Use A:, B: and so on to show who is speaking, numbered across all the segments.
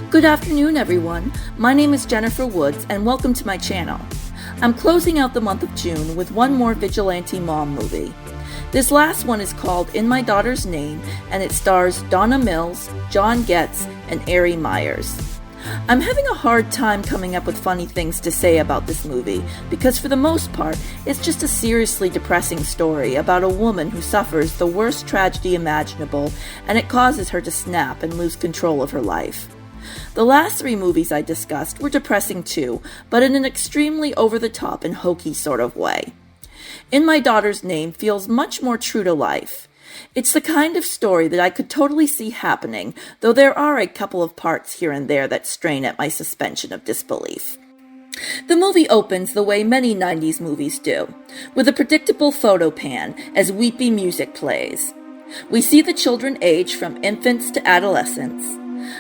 A: Good afternoon, everyone. My name is Jennifer Woods, and welcome to my channel. I'm closing out the month of June with one more vigilante mom movie. This last one is called In My Daughter's Name, and it stars Donna Mills, John Getz, and Ari Meyers. I'm having a hard time coming up with funny things to say about this movie, because for the most part, it's just a seriously depressing story about a woman who suffers the worst tragedy imaginable, and it causes her to snap and lose control of her life. The last three movies I discussed were depressing too, but in an extremely over-the-top and hokey sort of way. In My Daughter's Name feels much more true to life. It's the kind of story that I could totally see happening, though there are a couple of parts here and there that strain at my suspension of disbelief. The movie opens the way many 90s movies do, with a predictable photo pan as weepy music plays. We see the children age from infants to adolescents.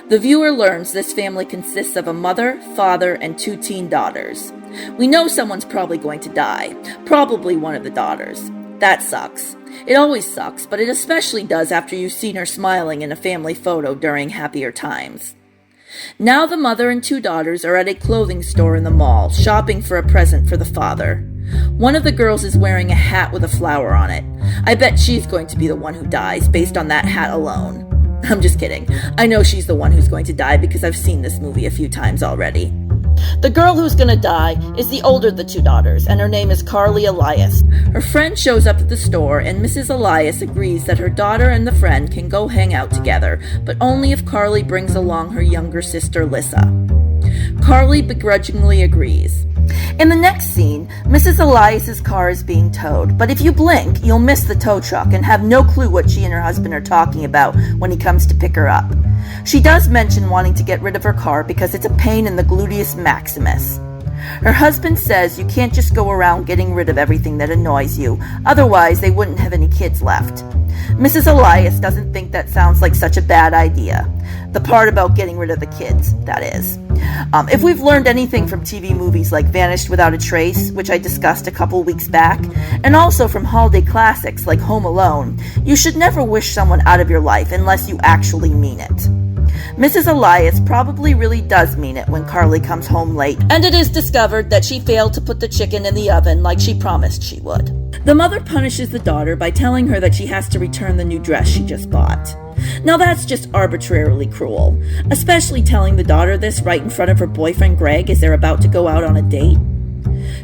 A: The viewer learns this family consists of a mother, father, and two teen daughters. We know someone's probably going to die, probably one of the daughters. That sucks. It always sucks, but it especially does after you've seen her smiling in a family photo during happier times. Now the mother and two daughters are at a clothing store in the mall, shopping for a present for the father. One of the girls is wearing a hat with a flower on it. I bet she's going to be the one who dies, based on that hat alone. I'm just kidding. I know she's the one who's going to die because I've seen this movie a few times already. The girl who's going to die is the older of the two daughters, and her name is Carly Elias. Her friend shows up at the store, and Mrs. Elias agrees that her daughter and the friend can go hang out together, but only if Carly brings along her younger sister, Lissa. Carly begrudgingly agrees. In the next scene, Mrs. Elias's car is being towed, but if you blink, you'll miss the tow truck and have no clue what she and her husband are talking about when he comes to pick her up. She does mention wanting to get rid of her car because it's a pain in the gluteus maximus. Her husband says you can't just go around getting rid of everything that annoys you, otherwise they wouldn't have any kids left. Mrs. Elias doesn't think that sounds like such a bad idea. The part about getting rid of the kids, that is. If we've learned anything from TV movies like Vanished Without a Trace, which I discussed a couple weeks back, and also from holiday classics like Home Alone, you should never wish someone out of your life unless you actually mean it. Mrs. Elias probably really does mean it when Carly comes home late, and it is discovered that she failed to put the chicken in the oven like she promised she would. The mother punishes the daughter by telling her that she has to return the new dress she just bought. Now that's just arbitrarily cruel, especially telling the daughter this right in front of her boyfriend Greg as they're about to go out on a date.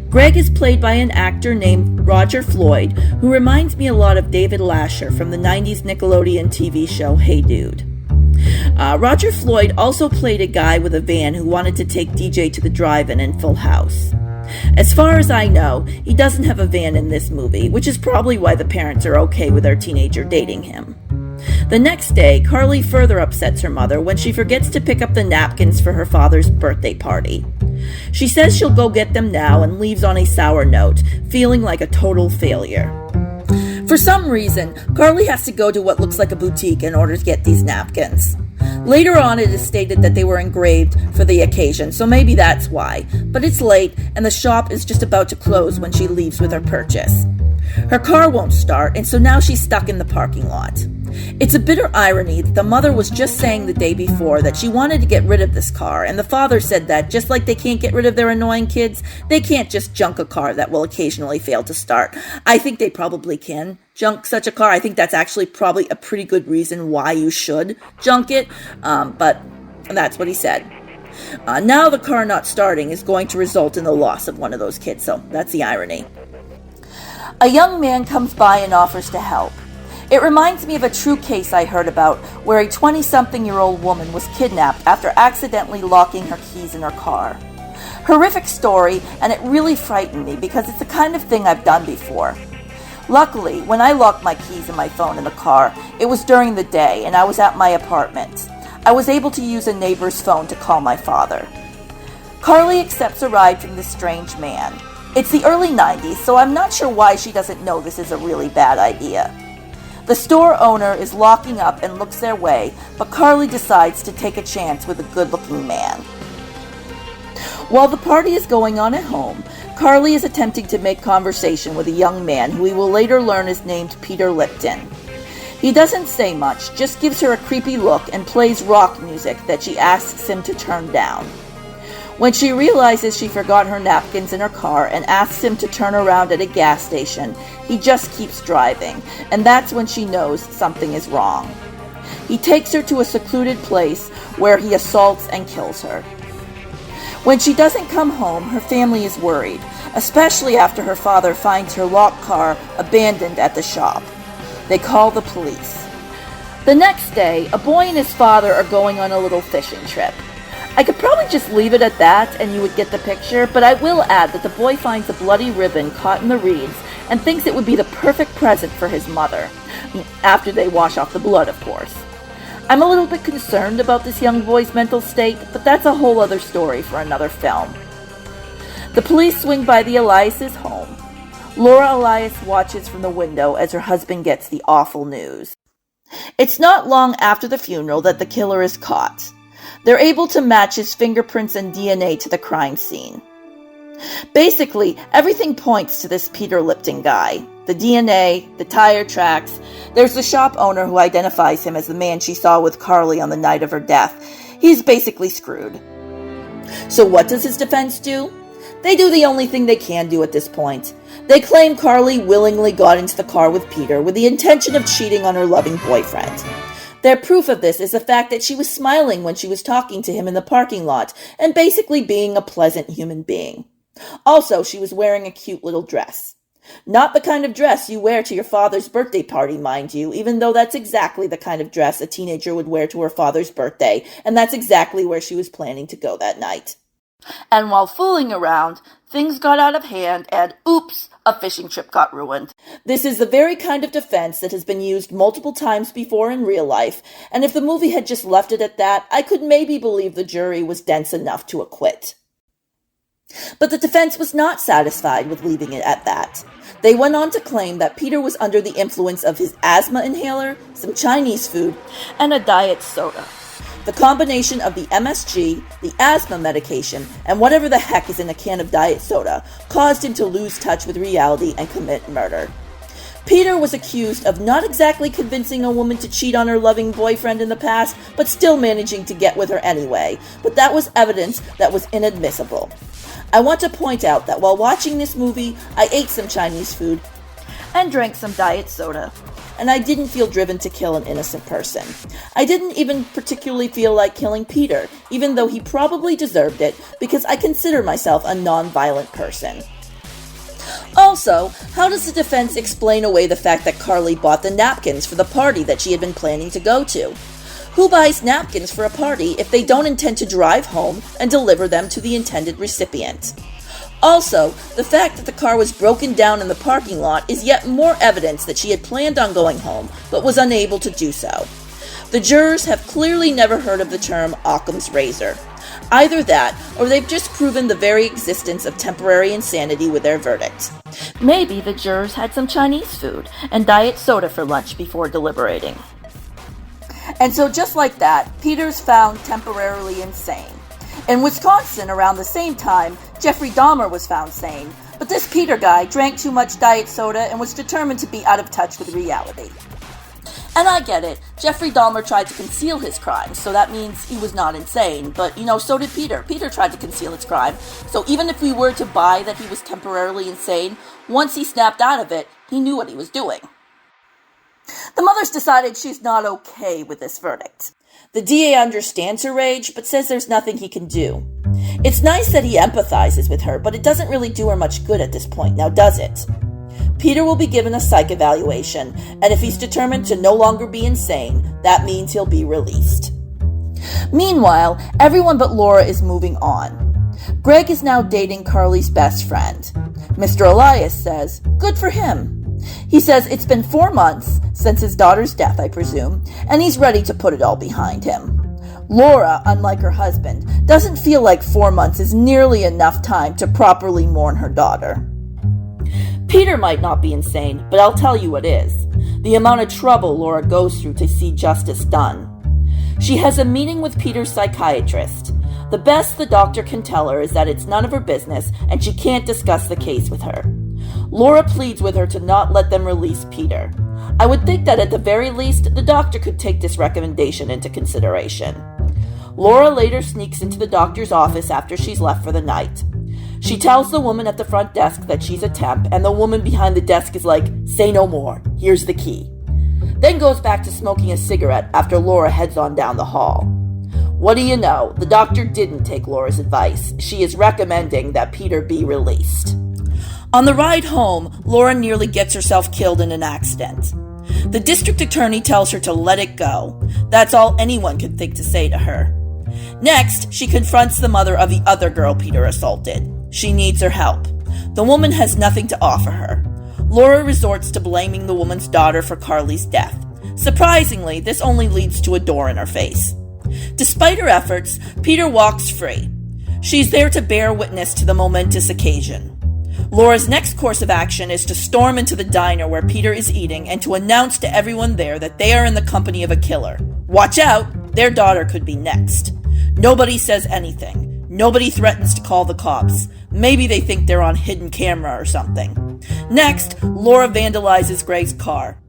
A: Greg is played by an actor named Roger Floyd, who reminds me a lot of David Lasher from the 90s Nickelodeon TV show Hey Dude. Roger Floyd also played a guy with a van who wanted to take DJ to the drive-in in Full House. As far as I know, he doesn't have a van in this movie, which is probably why the parents are okay with their teenager dating him. The next day, Carly further upsets her mother when she forgets to pick up the napkins for her father's birthday party. She says she'll go get them now and leaves on a sour note, feeling like a total failure. For some reason, Carly has to go to what looks like a boutique in order to get these napkins. Later on, it is stated that they were engraved for the occasion, so maybe that's why. But it's late, and the shop is just about to close when she leaves with her purchase. Her car won't start, and so now she's stuck in the parking lot. It's a bitter irony that the mother was just saying the day before that she wanted to get rid of this car, and the father said that just like they can't get rid of their annoying kids, they can't just junk a car that will occasionally fail to start. I think they probably can junk such a car. I think that's actually probably a pretty good reason why you should junk it, but that's what he said. Now the car not starting is going to result in the loss of one of those kids, so that's the irony. A young man comes by and offers to help. It reminds me of a true case I heard about where a 20-something-year-old woman was kidnapped after accidentally locking her keys in her car. Horrific story, and it really frightened me because it's the kind of thing I've done before. Luckily, when I locked my keys and my phone in the car, it was during the day and I was at my apartment. I was able to use a neighbor's phone to call my father. Carly accepts a ride from this strange man. It's the early 90s, so I'm not sure why she doesn't know this is a really bad idea. The store owner is locking up and looks their way, but Carly decides to take a chance with a good-looking man. While the party is going on at home, Carly is attempting to make conversation with a young man who we will later learn is named Peter Lipton. He doesn't say much, just gives her a creepy look and plays rock music that she asks him to turn down. When she realizes she forgot her napkins in her car and asks him to turn around at a gas station, he just keeps driving, and that's when she knows something is wrong. He takes her to a secluded place where he assaults and kills her. When she doesn't come home, her family is worried, especially after her father finds her locked car abandoned at the shop. They call the police. The next day, a boy and his father are going on a little fishing trip. I could probably just leave it at that and you would get the picture, but I will add that the boy finds a bloody ribbon caught in the reeds and thinks it would be the perfect present for his mother. After they wash off the blood, of course. I'm a little bit concerned about this young boy's mental state, but that's a whole other story for another film. The police swing by the Elias' home. Laura Elias watches from the window as her husband gets the awful news. It's not long after the funeral that the killer is caught. They're able to match his fingerprints and DNA to the crime scene. Basically, everything points to this Peter Lipton guy. The DNA, the tire tracks. There's the shop owner who identifies him as the man she saw with Carly on the night of her death. He's basically screwed. So what does his defense do? They do the only thing they can do at this point. They claim Carly willingly got into the car with Peter with the intention of cheating on her loving boyfriend. Their proof of this is the fact that she was smiling when she was talking to him in the parking lot and basically being a pleasant human being. Also, she was wearing a cute little dress. Not the kind of dress you wear to your father's birthday party, mind you, even though that's exactly the kind of dress a teenager would wear to her father's birthday, and that's exactly where she was planning to go that night. And while fooling around, things got out of hand and, oops, a fishing trip got ruined. This is the very kind of defense that has been used multiple times before in real life, and if the movie had just left it at that, I could maybe believe the jury was dense enough to acquit. But the defense was not satisfied with leaving it at that. They went on to claim that Peter was under the influence of his asthma inhaler, some Chinese food, and a diet soda. The combination of the MSG, the asthma medication, and whatever the heck is in a can of diet soda caused him to lose touch with reality and commit murder. Peter was accused of not exactly convincing a woman to cheat on her loving boyfriend in the past, but still managing to get with her anyway. But that was evidence that was inadmissible. I want to point out that while watching this movie, I ate some Chinese food and drank some diet soda, and I didn't feel driven to kill an innocent person. I didn't even particularly feel like killing Peter, even though he probably deserved it, because I consider myself a non-violent person. Also, how does the defense explain away the fact that Carly bought the napkins for the party that she had been planning to go to? Who buys napkins for a party if they don't intend to drive home and deliver them to the intended recipient? Also, the fact that the car was broken down in the parking lot is yet more evidence that she had planned on going home, but was unable to do so. The jurors have clearly never heard of the term Occam's razor. Either that, or they've just proven the very existence of temporary insanity with their verdict. Maybe the jurors had some Chinese food and diet soda for lunch before deliberating. And so just like that, Peter's found temporarily insane. In Wisconsin, around the same time, Jeffrey Dahmer was found sane, but this Peter guy drank too much diet soda and was determined to be out of touch with reality. And I get it, Jeffrey Dahmer tried to conceal his crimes, so that means he was not insane, but, so did Peter. Peter tried to conceal his crime, so even if we were to buy that he was temporarily insane, once he snapped out of it, he knew what he was doing. The mother's decided she's not okay with this verdict. The DA understands her rage, but says there's nothing he can do. It's nice that he empathizes with her, but it doesn't really do her much good at this point, now does it? Peter will be given a psych evaluation, and if he's determined to no longer be insane, that means he'll be released. Meanwhile, everyone but Laura is moving on. Greg is now dating Carly's best friend. Mr. Elias says, good for him. He says it's been 4 months since his daughter's death, I presume, and he's ready to put it all behind him. Laura, unlike her husband, doesn't feel like 4 months is nearly enough time to properly mourn her daughter. Peter might not be insane, but I'll tell you what is. The amount of trouble Laura goes through to see justice done. She has a meeting with Peter's psychiatrist. The best the doctor can tell her is that it's none of her business and she can't discuss the case with her. Laura pleads with her to not let them release Peter. I would think that at the very least, the doctor could take this recommendation into consideration. Laura later sneaks into the doctor's office after she's left for the night. She tells the woman at the front desk that she's a temp, and the woman behind the desk is like, "Say no more, here's the key." Then goes back to smoking a cigarette after Laura heads on down the hall. What do you know? The doctor didn't take Laura's advice. She is recommending that Peter be released. On the ride home, Laura nearly gets herself killed in an accident. The district attorney tells her to let it go. That's all anyone could think to say to her. Next, she confronts the mother of the other girl Peter assaulted. She needs her help. The woman has nothing to offer her. Laura resorts to blaming the woman's daughter for Carly's death. Surprisingly, this only leads to a door in her face. Despite her efforts, Peter walks free. She's there to bear witness to the momentous occasion. Laura's next course of action is to storm into the diner where Peter is eating and to announce to everyone there that they are in the company of a killer. Watch out, their daughter could be next. Nobody says anything. Nobody threatens to call the cops. Maybe they think they're on hidden camera or something. Next, Laura vandalizes Greg's car.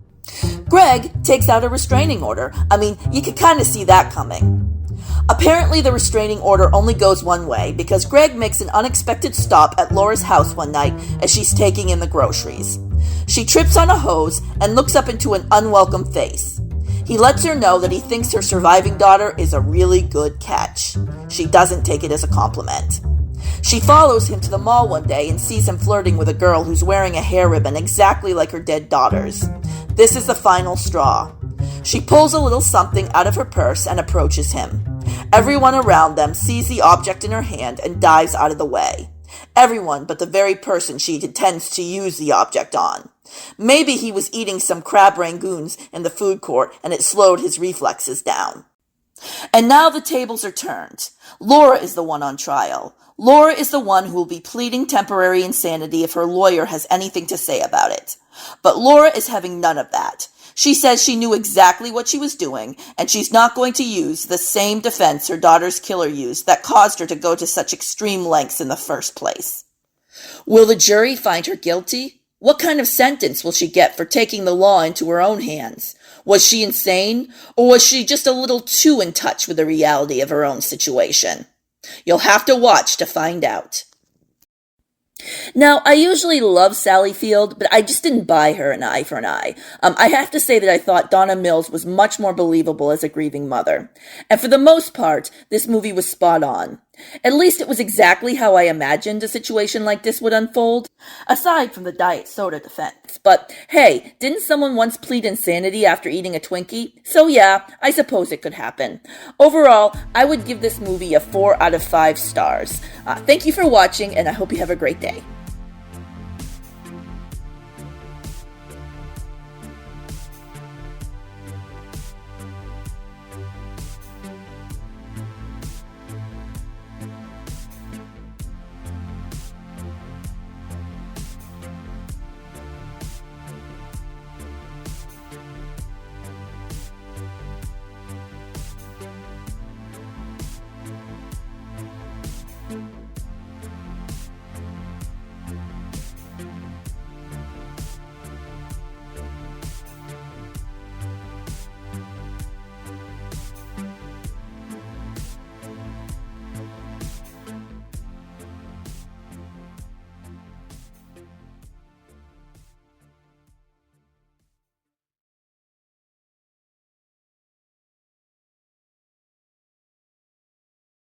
A: Greg takes out a restraining order. I mean, you could kind of see that coming. Apparently, the restraining order only goes one way because Greg makes an unexpected stop at Laura's house one night as she's taking in the groceries. She trips on a hose and looks up into an unwelcome face. He lets her know that he thinks her surviving daughter is a really good catch. She doesn't take it as a compliment. She follows him to the mall one day and sees him flirting with a girl who's wearing a hair ribbon exactly like her dead daughter's. This is the final straw. She pulls a little something out of her purse and approaches him. Everyone around them sees the object in her hand and dives out of the way. Everyone but the very person she intends to use the object on. Maybe he was eating some crab rangoons in the food court and it slowed his reflexes down. And now the tables are turned. Laura is the one on trial. Laura is the one who will be pleading temporary insanity if her lawyer has anything to say about it. But Laura is having none of that. She says she knew exactly what she was doing, and she's not going to use the same defense her daughter's killer used that caused her to go to such extreme lengths in the first place. Will the jury find her guilty? What kind of sentence will she get for taking the law into her own hands? Was she insane, or was she just a little too in touch with the reality of her own situation? You'll have to watch to find out. Now, I usually love Sally Field, but I just didn't buy her an eye for an eye. I have to say that I thought Donna Mills was much more believable as a grieving mother. And for the most part, this movie was spot on. At least it was exactly how I imagined a situation like this would unfold, aside from the diet soda defense. But hey, didn't someone once plead insanity after eating a Twinkie? So yeah, I suppose it could happen. Overall, I would give this movie a 4 out of 5 stars. Thank you for watching, and I hope you have a great day.